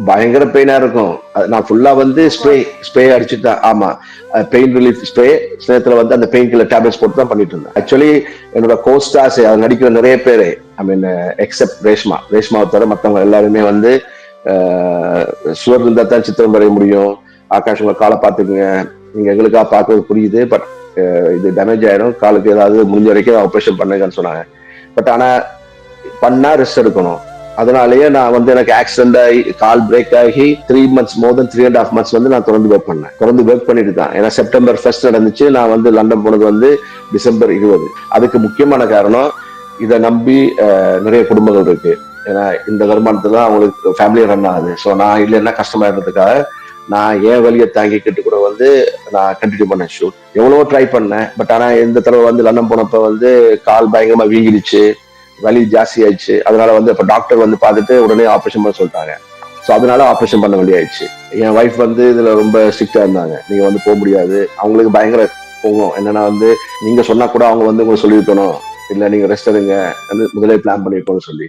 பயங்கர பெயினா இருக்கும். நான் ஃபுல்லா வந்து ஸ்ப்ரே அடிச்சுட்டு தான். ஆமா, பெயின் ரிலீஃப் ஸ்ப்ரே ஸ்னேகத்துல வந்து அந்த பெயின் கில்லர் டேப்லெட்ஸ் போட்டு தான் பண்ணிட்டு இருந்தேன். ஆக்சுவலி என்னோட கோஸ்டார்ஸ் அது நடிக்கிற நிறைய பேரு, ஐ மீன் எக்ஸப்ட் ரேஷ்மாவை தவிர மற்றவங்க எல்லாருமே வந்து சுவர் இருந்தா தான் சித்திரம் வரைய முடியும். ஆகாஷ் உங்க காலை பார்த்துக்குங்க, நீங்க எங்களுக்கா பார்க்கறது புரியுது, பட் இது டேமேஜ் ஆயிடும், காலுக்கு ஏதாவது முடிஞ்ச வரைக்கும் ஆப்ரேஷன் பண்ணுங்கன்னு சொன்னாங்க. பட் ஆனா பண்ணா ரெஸ்ட் எடுக்கணும். அதனாலேயே நான் வந்து எனக்கு ஆக்சிடென்ட் ஆகி கால் பிரேக் ஆகி 3 months, மோர் தென் 3.5 months வந்து நான் தொடர்ந்து ஒர்க் பண்ணேன். தொடர்ந்து ஒர்க் பண்ணிட்டு தான். ஏன்னா செப்டம்பர் 1 நடந்துச்சு, நான் வந்து லண்டன் போனது வந்து டிசம்பர் 20. அதுக்கு முக்கியமான காரணம், இதை நம்பி நிறைய குடும்பங்கள் இருக்கு. ஏன்னா இந்த வருமானத்துல அவங்களுக்கு ஃபேமிலி ரன் ஆகுது. ஸோ நான் இல்லைன்னா கஷ்டமா இருந்ததுக்காக நான் ஏன் வழியை தாங்கிக்கிட்டு கூட வந்து நான் கண்டினியூ பண்ணேன் ஷூட். எவ்வளவோ ட்ரை பண்ணேன், பட் ஆனா இந்த தடவை வந்து லண்டன் போனப்ப வந்து கால் பயங்கரமா வீங்கிடுச்சு, வலி ஜாஸ்தி ஆயிடுச்சு. அதனால வந்து இப்ப டாக்டர் வந்து பார்த்துட்டு உடனே ஆப்ரேஷன் பண்ண சொல்லிட்டாங்க. ஸோ அதனால ஆப்ரேஷன் பண்ண வேண்டியாயிடுச்சு. என் ஒய்ஃப் வந்து இதுல ரொம்ப ஸ்ட்ரிக்டா இருந்தாங்க, நீங்க வந்து போக முடியாது. அவங்களுக்கு பயங்கர போகும் என்னன்னா நீங்க சொன்னா கூட அவங்க வந்து உங்களுக்கு சொல்லியிருக்கணும், இல்ல நீங்க ரெஸ்ட் எடுங்க முதலே பிளான் பண்ணிருக்கோம்னு சொல்லி.